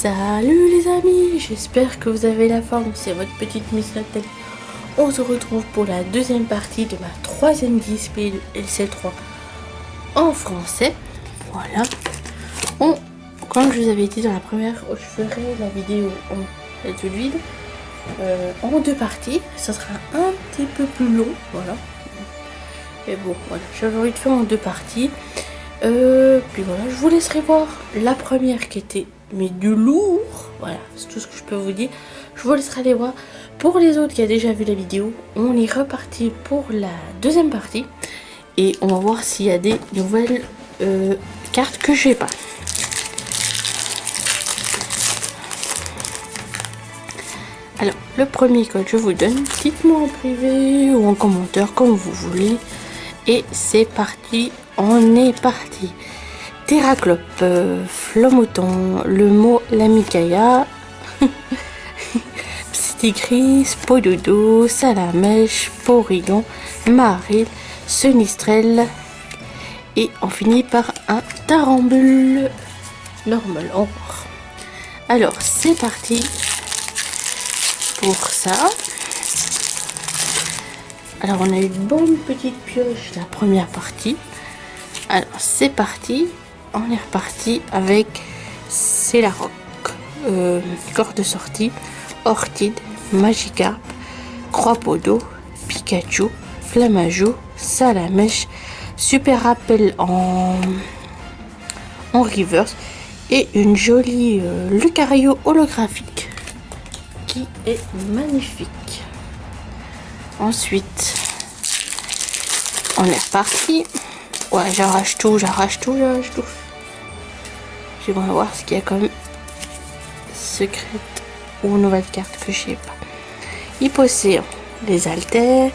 Salut les amis, j'espère que vous avez la forme, c'est votre petite Miss Nathalie. On se retrouve pour la deuxième partie de ma troisième display de LC3 en français. Voilà. Comme je vous avais dit dans la première, je ferai la vidéo en toute vide, en deux parties. Ça sera un petit peu plus long, voilà. Mais bon, voilà, j'avais envie de faire en deux parties. Puis voilà, je vous laisserai voir la première qui était mais du lourd. Voilà, c'est tout ce que je peux vous dire. Je vous laisserai aller voir. Pour les autres qui a déjà vu la vidéo, on est reparti pour la deuxième partie. Et on va voir s'il y a des nouvelles cartes que je n'ai pas. Alors, le premier code je vous donne, dites-moi en privé ou en commentaire comme vous voulez. Et c'est parti, on est parti. Terraclope, Flomoton, le mot Lamicaya, Psytigris, Pododo, Salamèche, Porygon, Maril, Senistrel. Et on finit par un Tarambule normal or. Alors, c'est parti pour ça. Alors on a une bonne petite pioche la première partie. Alors c'est parti. On est reparti avec Célaroc, corps de sortie, Orchide, Magikarp, Croix-Podo, Pikachu, Flamajo, Salamèche, Super Rappel en reverse et une jolie Lucario holographique qui est magnifique. Ensuite, on est reparti. Ouais, j'arrache tout. Je vais voir ce qu'il y a comme secrète ou nouvelle carte que je sais pas. Hypocéan, les Altères,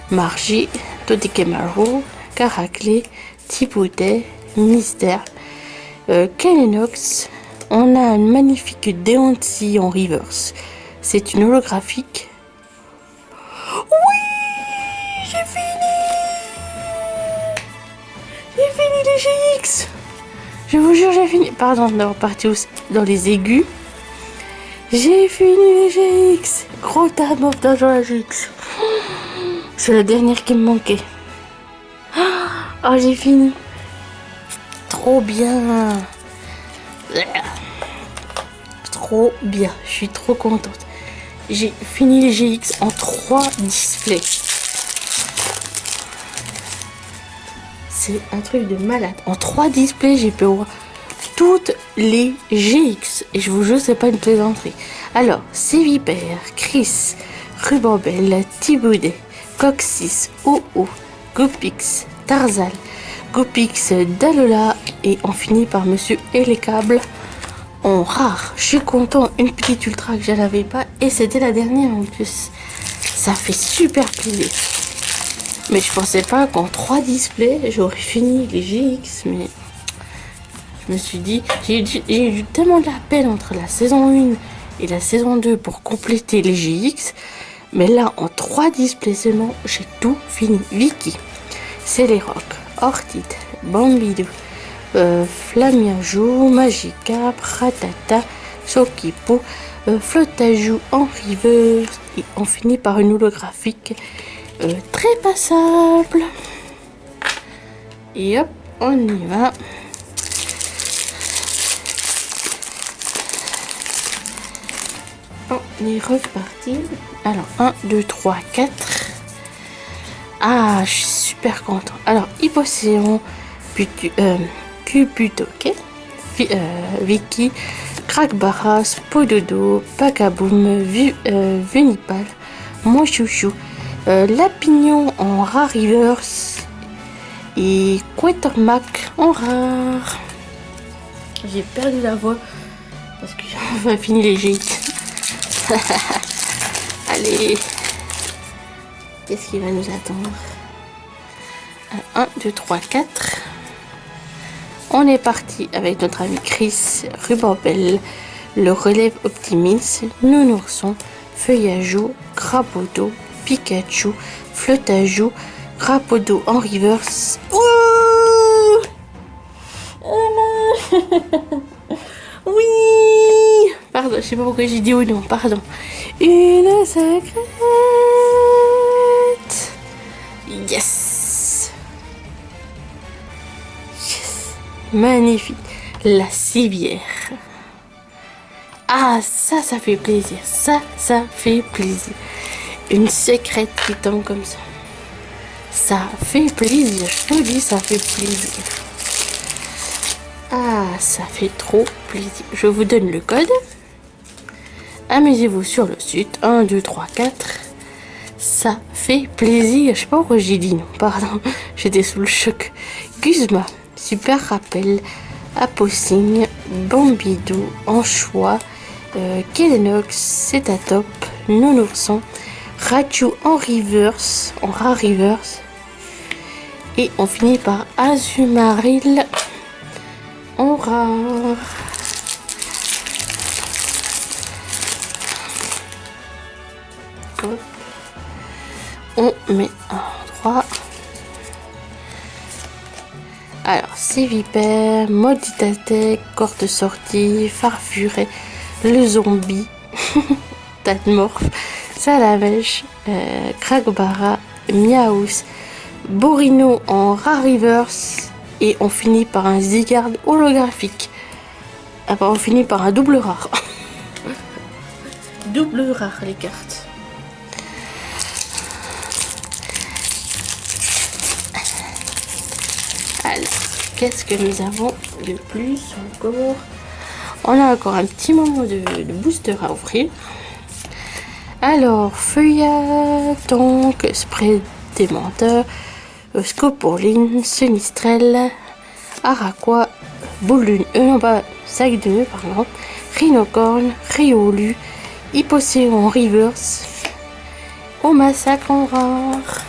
Margie, Todekemaru, Caraclé, Thibaudet, Mystère, Kalenox. On a une magnifique Deonti en reverse. C'est une holographique. Oui, j'ai fini les GX. Je vous jure, j'ai fini. Pardon d'avoir parti dans les aigus. J'ai fini les GX. Gros tab of dans la GX. C'est la dernière qui me manquait. Oh, j'ai fini. Trop bien. Trop bien. Je suis trop contente. J'ai fini les GX en 3 displays. C'est un truc de malade. En 3 displays, j'ai pu voir toutes les GX. Et je vous jure, c'est pas une plaisanterie. Alors, Sévipère, Chris, Rubambelle, Thibaudet, Coxis, OO, Gopix, Tarzal, Gopix, Dalola. Et on finit par Monsieur Elecable en rare. Je suis content. Une petite ultra que je n'avais pas. Et c'était la dernière en plus. Ça fait super plaisir. Mais je pensais pas qu'en 3 displays, j'aurais fini les GX. Mais je me suis dit, j'ai eu tellement de la peine entre la saison 1 et la saison 2 pour compléter les GX. Mais là, en 3 displays seulement, j'ai tout fini. Vicky, Céléroc, Orchid, Bambidou, Flamiajo, Magikarp, Ratata, Chokipo, Flotajou en river. Et on finit par une holographique très passable. Et hop, on y va. On est reparti. Alors 1, 2, 3, 4. Ah, je suis super content. Alors Hypocéan, Cuputo, ok, Vicky, Crackbaras, Pododo, Pakaboom, Venipal, Mon Chouchou, Lapignon en rare reverse et Quatermac en rare. J'ai perdu la voix parce que j'ai enfin fini les GX. Allez, qu'est-ce qui va nous attendre? 1, 2, 3, 4. On est parti avec notre ami Chris, Rubambelle, le relève Optimisme, Nounourson, Feuillageau, Crapodo, Pikachu, Flotajou, Crapodo en reverse. Oh, oh non. Oui. je sais pas pourquoi j'ai dit oui, non, pardon. Une secrète. Yes. Yes. Magnifique. La civière. Ah, ça fait plaisir. Ça fait plaisir. Une secrète qui tombe comme ça. Ça fait plaisir. Je te dis, ça fait plaisir. Ah, ça fait trop plaisir. Je vous donne le code. Amusez-vous sur le site. 1, 2, 3, 4. Ça fait plaisir. Je sais pas pourquoi j'ai dit non. Pardon. J'étais sous le choc. Guzma. Super rappel. Apocine. Bambidou. Anchois. Kelenox. C'est à top. Nounourson. Raju en reverse. En rare reverse. Et on finit par Azumaril en rare. Hop. On met un endroit. Alors, c'est Vipère, Moditatec, Corte sortie, Farfuré, le zombie, Tatmorph, Salamèche, Kragbara, Miaous, Borino en rare reverse. Et on finit par un Zygarde holographique. Après, on finit par un double rare. Double rare les cartes. Alors, qu'est-ce que nous avons de plus encore? On a encore un petit moment de booster à ouvrir. Alors, feuillage, donc, spray démenteur, Scopoline, Sunistrel, Araqua, boule de non pas sac de nœud, pardon, Rhinocorn, Riolu, Hypocéon reverse, au massacre en rare.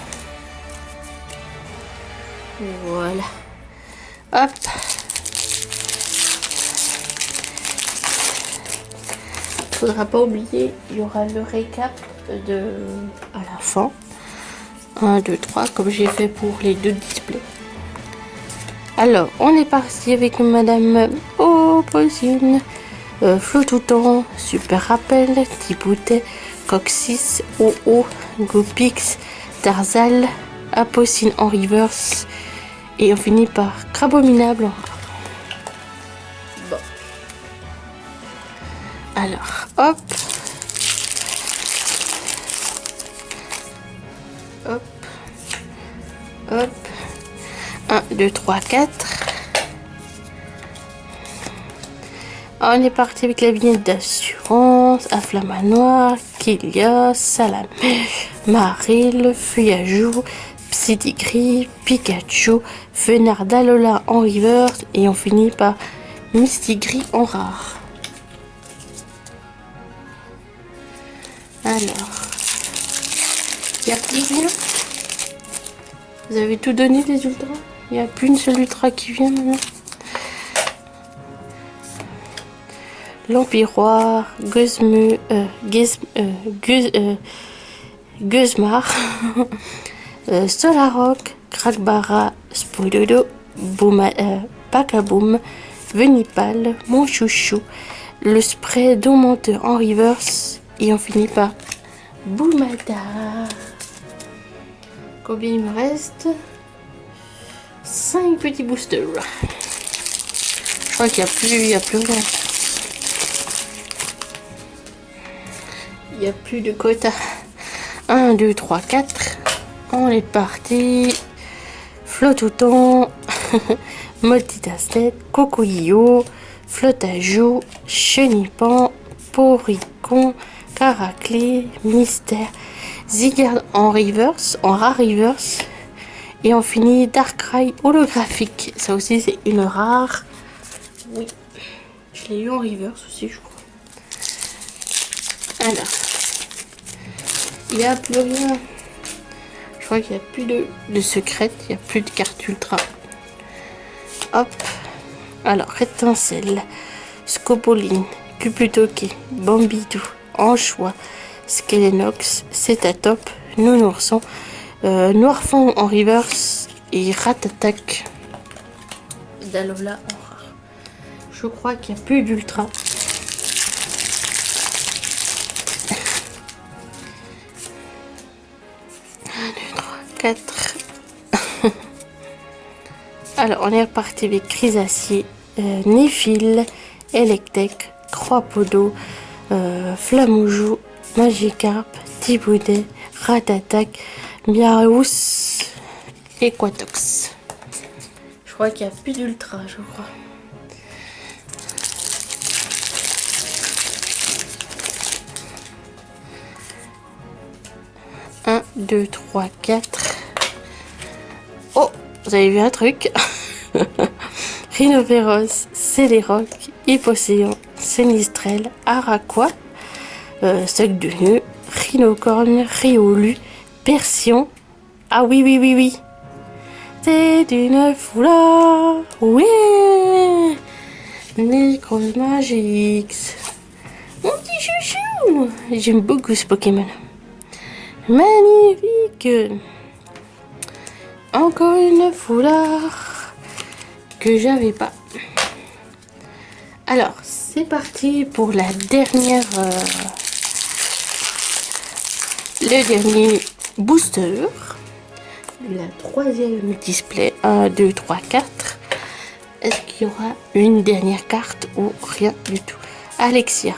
Voilà. Hop. Faudra pas oublier, il y aura le récap à la fin. 1, 2, 3, comme j'ai fait pour les deux displays. Alors, on est parti avec Madame Opposition, Flotouton, Super Rappel, Tipoutet, Coxis, OO, Gopix, Tarzal, Apocine en reverse. Et on finit par Crabominable en rare. Bon. Alors, hop. Hop. Hop. 1, 2, 3, 4. On est parti avec la vignette d'assurance, Afflamanoir, Kélia, Salamé, Maril, Feuillajou, Psydigris, Pikachu, Fenardalola en reverse et on finit par Mistigris en rare. Alors, il n'y a plus rien. Vous avez tout donné les ultras. Il n'y a plus une seule ultra qui vient maintenant. Lampiroir, Guzmar, Solarok, Kragbara, Spoilodo, Pakaboom, Venipal, Mon Chouchou, le spray Domenteur en reverse et on finit par Boumada. Combien il me reste? 5 petits boosters. Je crois qu'il n'y a plus rien. Il n'y a plus de quota. 1, 2, 3, 4. On est parti. Flotouton, Multitastet, Cocoyo, Flotajou, Chenipan, Poricon, Caraclé, Mystère, Zygarde en reverse, en rare reverse. Et on finit Darkrai holographique. Ça aussi c'est une rare. Oui. Je l'ai eu en reverse aussi je crois. Alors. Il n'y a plus rien. Je crois qu'il n'y a plus de secrète. Il n'y a plus de cartes ultra. Hop. Alors, étincelle. Scopoline. Cuputoké. Bambidou. Anchois. Skelenox. Cetatop. Nounourson. Noirfond en reverse. Et Ratatak. Dalola en rare. Je crois qu'il n'y a plus d'ultra. 4. Alors, on est reparti avec Chrysacier, Néphile, Electek, Croix-Podo, Flamoujou, Magikarp, Thiboudet, Ratatak, Miaous et Quatox. Je crois qu'il n'y a plus d'ultra, je crois. Un, 2, 3, 4. Oh, vous avez vu un truc? Rhinophéros, Céléroc, Hypocéon, Sinistrel, Araquois, Suc de Nœud, Rhinocorne, Riolu, Persion. Ah oui, oui, oui, oui. C'est une foulard. Oui. Necrozma-GX. Mon petit chouchou. J'aime beaucoup ce Pokémon. Magnifique. Encore une foulard que j'avais pas. Alors, c'est parti pour la dernière... le dernier booster. La troisième display. 1, 2, 3, 4. Est-ce qu'il y aura une dernière carte ou rien du tout? Alexia,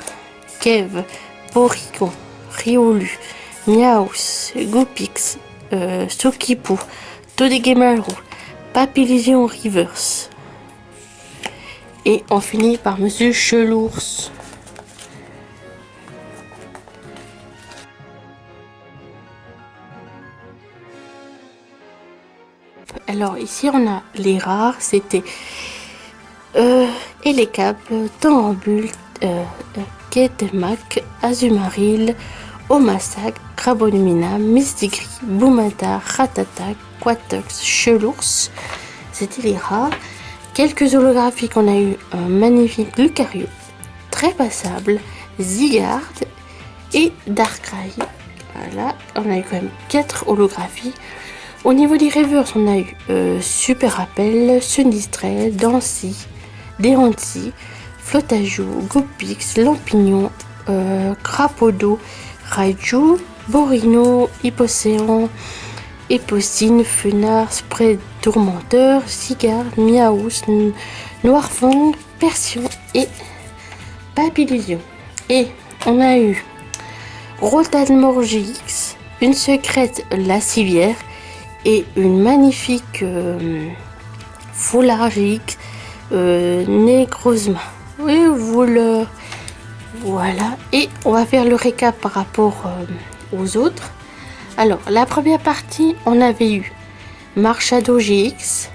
Kev, Porygon, Riolu, Miaous, Goopix, Sukipu, Todegemaru, Papillion Reverse. Et on finit par Monsieur Chelours. Alors ici on a les rares, c'était Elekap, Torambult, Ketemac, Azumaril, Omasak, Crabolumina, Mistigris, Boumata, Ratata, Quatox, Chelours. C'était les rares. Quelques holographiques, on a eu un magnifique Lucario, très passable, Zygarde et Darkrai. Voilà, on a eu quand même 4 holographies. Au niveau des reverse, on a eu Super Rappel, Sunistrel, Dancy, Dérancy, Flotajou, Goopix, Lampignon, Crapodo, Raiju, Borino, Hypocéan, Épocine, Fenard, Spray Tourmenteur, Zygarde, Miaous, Noirfang, Persion et Papillusion. Et on a eu Rotalmor GX, une secrète La Civière et une magnifique foulard GX Necrozma. Oui, voilà. Et on va faire le récap par rapport aux autres. Alors, la première partie, on avait eu Marchado GX,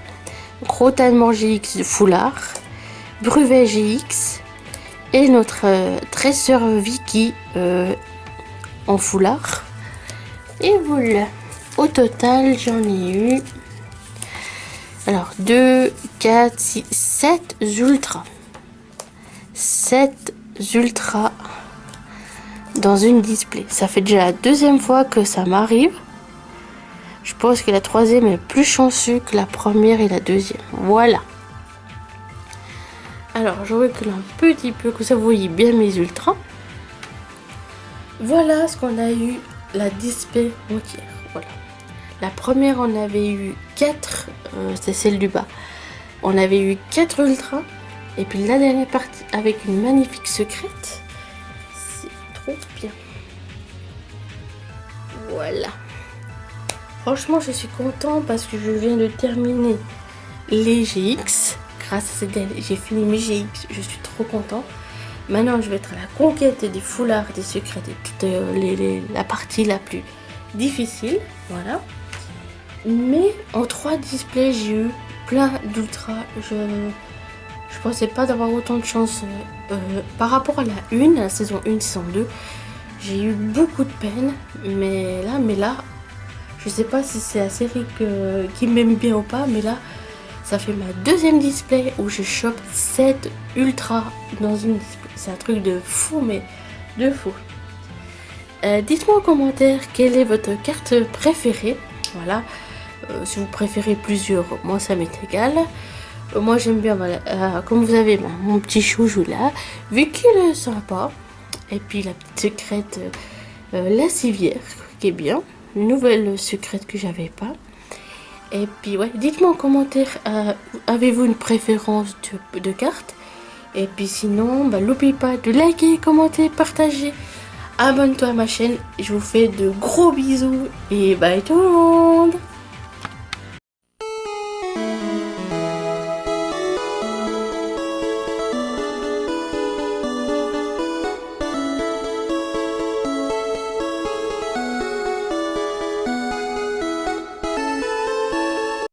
Rotalmor GX de foulard, Bruvet GX et notre Tresseur Vicky en foulard. Et voilà. Au total, j'en ai eu alors 2, 4, 6, 7 ultras. 7 ultras dans une display. Ça fait déjà la deuxième fois que ça m'arrive. Je pense que la troisième est plus chanceuse que la première et la deuxième. Voilà. Alors, je recule un petit peu, que ça vous voyez bien mes ultras. Voilà ce qu'on a eu la display entière. Voilà. La première, on avait eu 4, c'est celle du bas. On avait eu 4 ultras. Et puis la dernière partie avec une magnifique secrète. C'est trop bien. Voilà. Franchement, je suis content parce que je viens de terminer les GX. Grâce à cette j'ai fini mes GX. Je suis trop content. Maintenant, je vais être à la conquête des foulards, des secrets, de toute la partie la plus difficile. Voilà. Mais en 3 displays, j'ai eu plein d'ultras. Je pensais pas d'avoir autant de chance par rapport à la saison 1, saison 2. J'ai eu beaucoup de peine. Mais là, je sais pas si c'est la série qui m'aime bien ou pas. Mais là, ça fait ma deuxième display où je chope 7 ultras dans une display. C'est un truc de fou, mais de fou. Dites-moi en commentaire quelle est votre carte préférée. Voilà. Si vous préférez plusieurs, moi ça m'est égal. Moi j'aime bien, voilà, comme vous avez mon petit chouchou là, vu qu'il est sympa. Et puis la petite secrète, la civière, qui est bien. nouvelle secrète que j'avais pas. Et puis ouais, dites-moi en commentaire, avez-vous une préférence de carte? Et puis sinon, bah, n'oubliez pas de liker, commenter, partager. Abonne-toi à ma chaîne. Je vous fais de gros bisous et bye tout le monde.